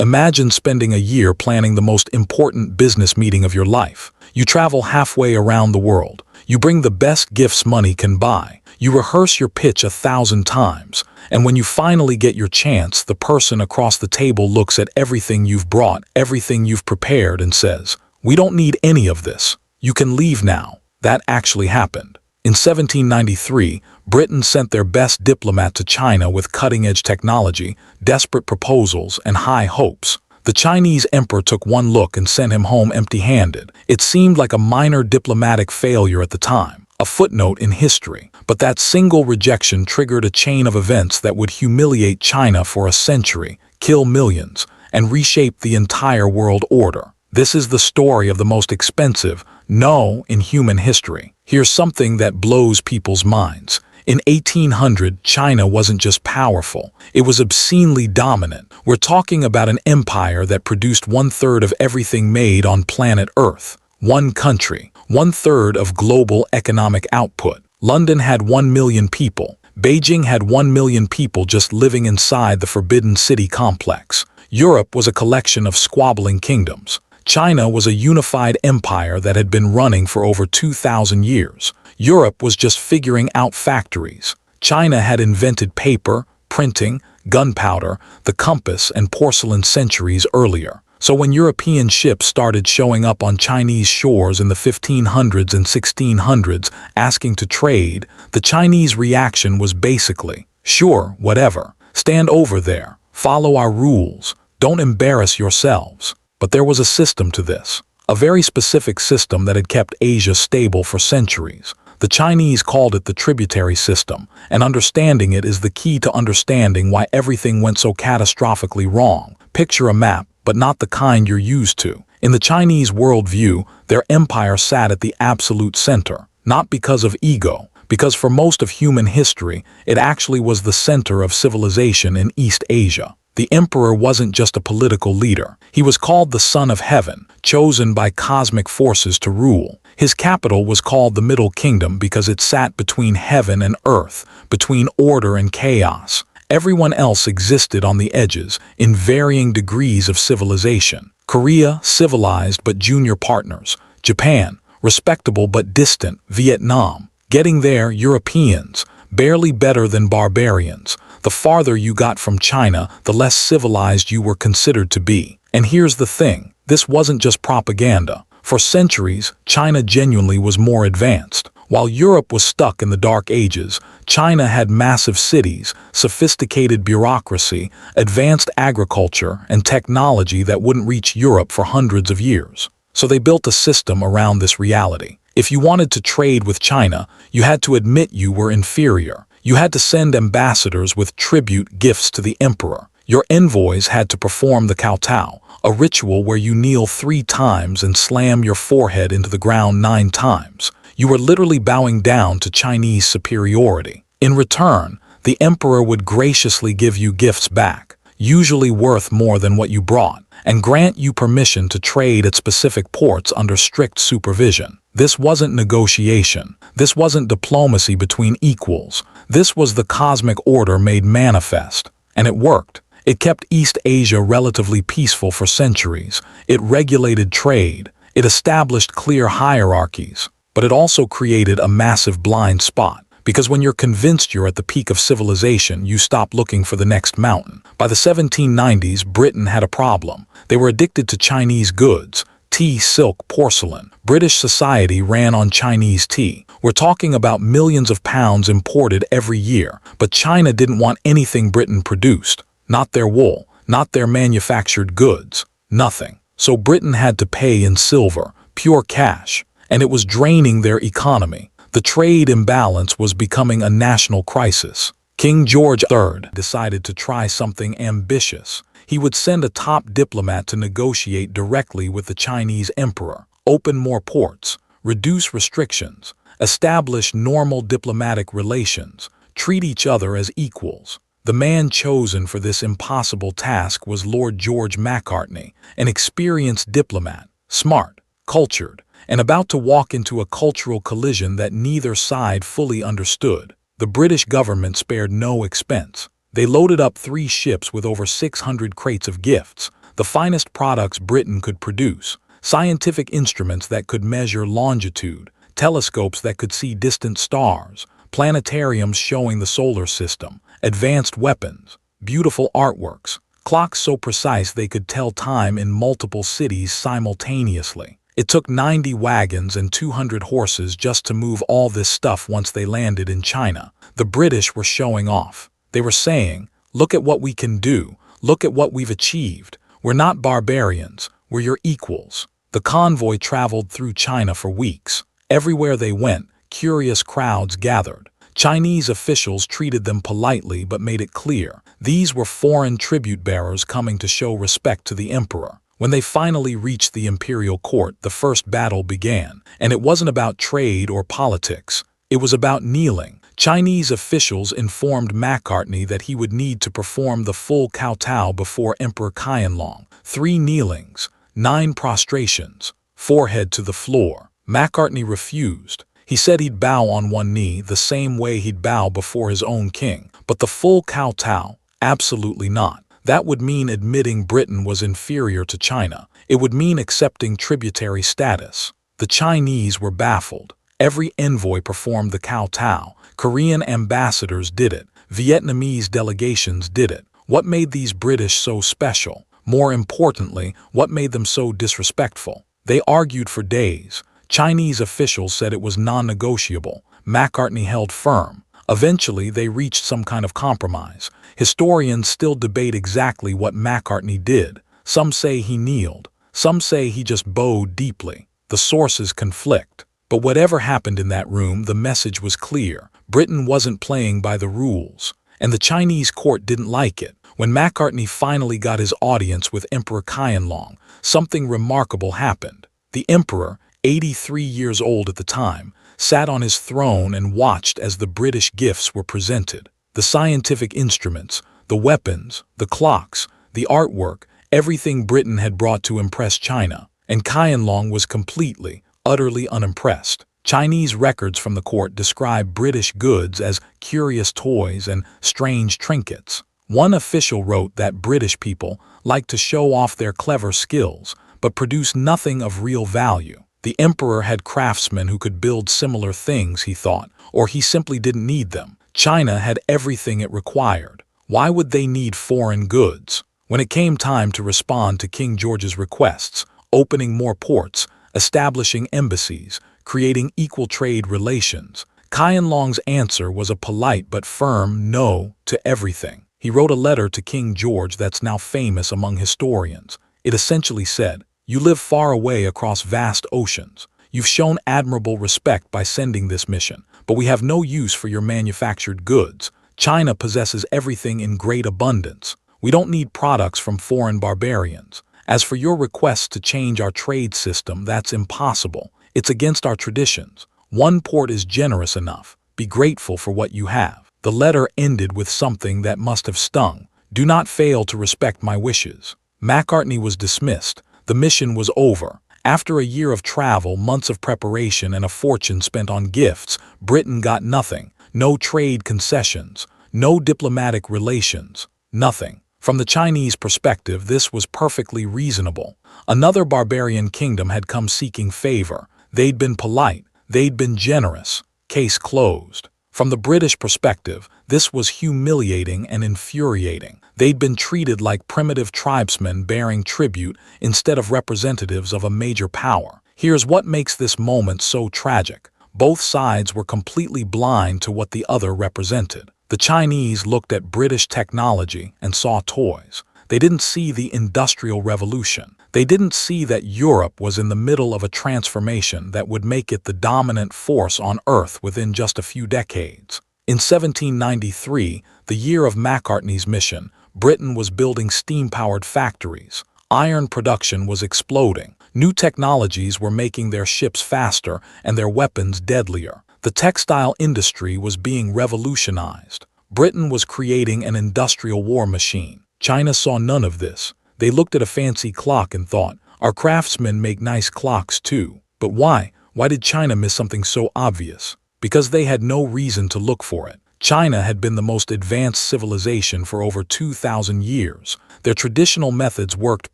Imagine spending a year planning the most important business meeting of your life. You travel halfway around the world. You bring the best gifts money can buy. You rehearse your pitch 1,000 times. And when you finally get your chance, the person across the table looks at everything you've brought, everything you've prepared, and says, "We don't need any of this. You can leave now." That actually happened. In 1793, Britain sent their best diplomat to China with cutting-edge technology, desperate proposals, and high hopes. The Chinese emperor took one look and sent him home empty-handed. It seemed like a minor diplomatic failure at the time, a footnote in history. But that single rejection triggered a chain of events that would humiliate China for a century, kill millions, and reshape the entire world order. This is the story of the most expensive no in human history. Here's something that blows people's minds. In 1800, China wasn't just powerful, it was obscenely dominant. We're talking about an empire that produced 1/3 of everything made on planet Earth. One country, 1/3 of global economic output. London had 1 million people. Beijing had 1 million people just living inside the Forbidden City complex. Europe was a collection of squabbling kingdoms. China was a unified empire that had been running for over 2,000 years. Europe was just figuring out factories. China had invented paper, printing, gunpowder, the compass, and porcelain centuries earlier. So when European ships started showing up on Chinese shores in the 1500s and 1600s asking to trade, the Chinese reaction was basically, "Sure, whatever. Stand over there. Follow our rules. Don't embarrass yourselves." But there was a system to this, a very specific system that had kept Asia stable for centuries. The Chinese called it the tributary system, and understanding it is the key to understanding why everything went so catastrophically wrong. Picture a map, but not the kind you're used to. In the Chinese worldview, their empire sat at the absolute center, not because of ego, because for most of human history, it actually was the center of civilization in East Asia. The emperor wasn't just a political leader. He was called the Son of Heaven, chosen by cosmic forces to rule. His capital was called the Middle Kingdom because it sat between heaven and earth, between order and chaos. Everyone else existed on the edges, in varying degrees of civilization. Korea, civilized but junior partners. Japan, respectable but distant. Vietnam, getting there, Europeans, barely better than barbarians. The farther you got from China, the less civilized you were considered to be. And here's the thing, this wasn't just propaganda. For centuries, China genuinely was more advanced. While Europe was stuck in the Dark Ages, China had massive cities, sophisticated bureaucracy, advanced agriculture, and technology that wouldn't reach Europe for hundreds of years. So they built a system around this reality. If you wanted to trade with China, you had to admit you were inferior. You had to send ambassadors with tribute gifts to the emperor. Your envoys had to perform the kowtow, a ritual where you kneel 3 times and slam your forehead into the ground 9 times. You were literally bowing down to Chinese superiority. In return, the emperor would graciously give you gifts back, usually worth more than what you brought, and grant you permission to trade at specific ports under strict supervision. This wasn't negotiation. This wasn't diplomacy between equals. This was the cosmic order made manifest. And it worked. It kept East Asia relatively peaceful for centuries. It regulated trade. It established clear hierarchies. But it also created a massive blind spot. Because when you're convinced you're at the peak of civilization, you stop looking for the next mountain. By the 1790s, Britain had a problem. They were addicted to Chinese goods. Tea, silk, porcelain. British society ran on Chinese tea. We're talking about millions of pounds imported every year. But China didn't want anything Britain produced. Not their wool, not their manufactured goods. Nothing. So Britain had to pay in silver, pure cash. And it was draining their economy. The trade imbalance was becoming a national crisis. King George III decided to try something ambitious. He would send a top diplomat to negotiate directly with the Chinese emperor, open more ports, reduce restrictions, establish normal diplomatic relations, treat each other as equals. The man chosen for this impossible task was Lord George Macartney, an experienced diplomat, smart, cultured, and about to walk into a cultural collision that neither side fully understood. The British government spared no expense. They loaded up 3 ships with over 600 crates of gifts. the finest products Britain could produce, scientific instruments that could measure longitude, telescopes that could see distant stars, planetariums showing the solar system, advanced weapons, beautiful artworks, clocks so precise they could tell time in multiple cities simultaneously. It took 90 wagons and 200 horses just to move all this stuff once they landed in China. The British were showing off. They were saying, "Look at what we can do. Look at what we've achieved. We're not barbarians. We're your equals." The convoy traveled through China for weeks. Everywhere they went, curious crowds gathered. Chinese officials treated them politely but made it clear these were foreign tribute bearers coming to show respect to the emperor. When they finally reached the imperial court, the first battle began, and it wasn't about trade or politics. It was about kneeling. Chinese officials informed Macartney that he would need to perform the full kowtow before Emperor Qianlong. 3 kneelings, 9 prostrations, forehead to the floor. Macartney refused. He said he'd bow on one knee the same way he'd bow before his own king. But the full kowtow? Absolutely not. That would mean admitting Britain was inferior to China. It would mean accepting tributary status. The Chinese were baffled. Every envoy performed the kowtow. Korean ambassadors did it. Vietnamese delegations did it. What made these British so special? More importantly, what made them so disrespectful? They argued for days. Chinese officials said it was non-negotiable. Macartney held firm. Eventually, they reached some kind of compromise. Historians still debate exactly what Macartney did. Some say he kneeled. Some say he just bowed deeply. The sources conflict. But whatever happened in that room, the message was clear. Britain wasn't playing by the rules. And the Chinese court didn't like it. When Macartney finally got his audience with Emperor Qianlong, something remarkable happened. The emperor, 83 years old at the time, sat on his throne and watched as the British gifts were presented. The scientific instruments, the weapons, the clocks, the artwork, everything Britain had brought to impress China. And Qianlong was completely, utterly unimpressed. Chinese records from the court describe British goods as curious toys and strange trinkets. One official wrote that British people like to show off their clever skills, but produce nothing of real value. The emperor had craftsmen who could build similar things, he thought, or he simply didn't need them. China had everything it required. Why would they need foreign goods? When it came time to respond to King George's requests, opening more ports, establishing embassies, creating equal trade relations, Qianlong's answer was a polite but firm no to everything. He wrote a letter to King George that's now famous among historians. It essentially said, "You live far away across vast oceans. You've shown admirable respect by sending this mission, but we have no use for your manufactured goods. China possesses everything in great abundance. We don't need products from foreign barbarians. As for your requests to change our trade system, that's impossible. It's against our traditions. One port is generous enough. Be grateful for what you have." The letter ended with something that must have stung. "Do not fail to respect my wishes." Macartney was dismissed. The mission was over. After a year of travel, months of preparation, and a fortune spent on gifts, Britain got nothing. No trade concessions. No diplomatic relations. Nothing. From the Chinese perspective, this was perfectly reasonable. Another barbarian kingdom had come seeking favor. They'd been polite. They'd been generous. Case closed. From the British perspective, this was humiliating and infuriating. They'd been treated like primitive tribesmen bearing tribute instead of representatives of a major power. Here's what makes this moment so tragic. Both sides were completely blind to what the other represented. The Chinese looked at British technology and saw toys. They didn't see the Industrial Revolution. They didn't see that Europe was in the middle of a transformation that would make it the dominant force on Earth within just a few decades. In 1793, the year of Macartney's mission, Britain was building steam-powered factories. Iron production was exploding. New technologies were making their ships faster and their weapons deadlier. The textile industry was being revolutionized. Britain was creating an industrial war machine. China saw none of this. They looked at a fancy clock and thought, our craftsmen make nice clocks too. But why? Why did China miss something so obvious? Because they had no reason to look for it. China had been the most advanced civilization for over 2,000 years. Their traditional methods worked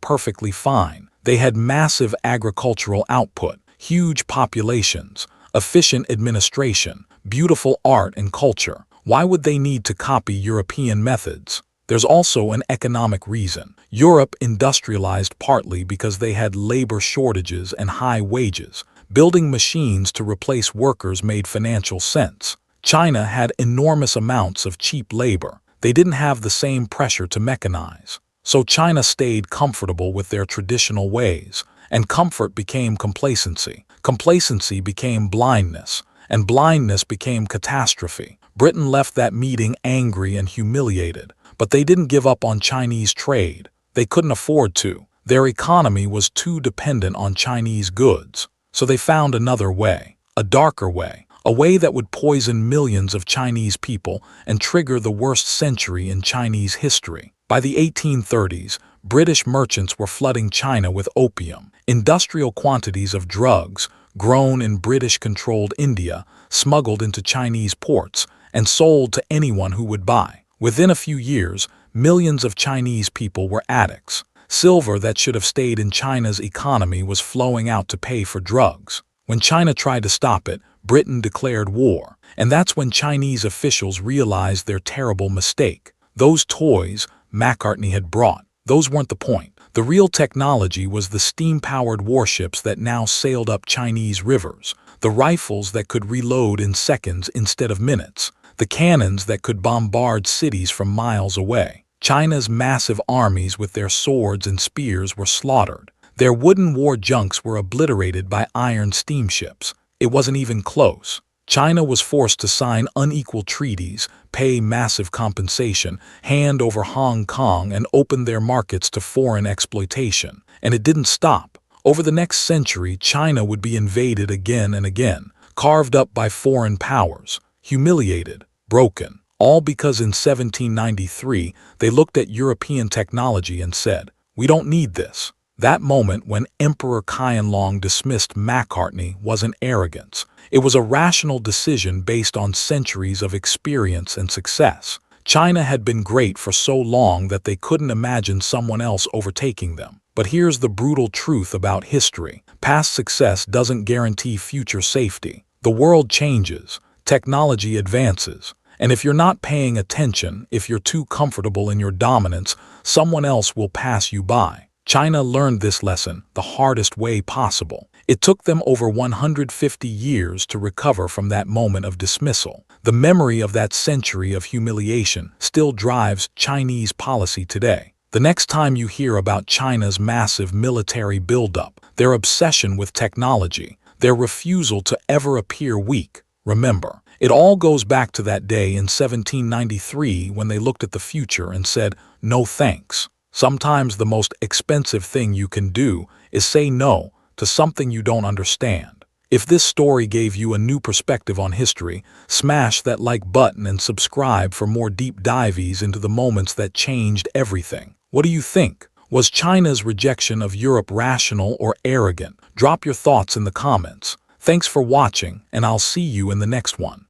perfectly fine. They had massive agricultural output, huge populations, efficient administration, beautiful art and culture. Why would they need to copy European methods? There's also an economic reason. Europe industrialized partly because they had labor shortages and high wages. Building machines to replace workers made financial sense. China had enormous amounts of cheap labor. They didn't have the same pressure to mechanize. So China stayed comfortable with their traditional ways, and comfort became complacency. Complacency became blindness, and blindness became catastrophe. Britain left that meeting angry and humiliated, but they didn't give up on Chinese trade. They couldn't afford to. Their economy was too dependent on Chinese goods. So they found another way, a darker way, a way that would poison millions of Chinese people and trigger the worst century in Chinese history. By the 1830s, British merchants were flooding China with opium, industrial quantities of drugs grown in British-controlled India, smuggled into Chinese ports, and sold to anyone who would buy. Within a few years, millions of Chinese people were addicts. Silver that should have stayed in China's economy was flowing out to pay for drugs. When China tried to stop it, Britain declared war. And that's when Chinese officials realized their terrible mistake. Those toys Macartney had brought, those weren't the point. The real technology was the steam-powered warships that now sailed up Chinese rivers, the rifles that could reload in seconds instead of minutes, the cannons that could bombard cities from miles away. China's massive armies with their swords and spears were slaughtered. Their wooden war junks were obliterated by iron steamships. It wasn't even close. China was forced to sign unequal treaties, pay massive compensation, hand over Hong Kong, and open their markets to foreign exploitation. And it didn't stop. Over the next century, China would be invaded again and again, carved up by foreign powers, humiliated, broken. All because in 1793, they looked at European technology and said, "We don't need this." That moment when Emperor Qianlong dismissed Macartney wasn't arrogance. It was a rational decision based on centuries of experience and success. China had been great for so long that they couldn't imagine someone else overtaking them. But here's the brutal truth about history. Past success doesn't guarantee future safety. The world changes. Technology advances. And if you're not paying attention, if you're too comfortable in your dominance, someone else will pass you by. China learned this lesson the hardest way possible. It took them over 150 years to recover from that moment of dismissal. The memory of that century of humiliation still drives Chinese policy today. The next time you hear about China's massive military buildup, their obsession with technology, their refusal to ever appear weak, remember, it all goes back to that day in 1793 when they looked at the future and said, "No thanks." Sometimes the most expensive thing you can do is say no to something you don't understand. If this story gave you a new perspective on history, smash that like button and subscribe for more deep dives into the moments that changed everything. What do you think? Was China's rejection of Europe rational or arrogant? Drop your thoughts in the comments. Thanks for watching, and I'll see you in the next one.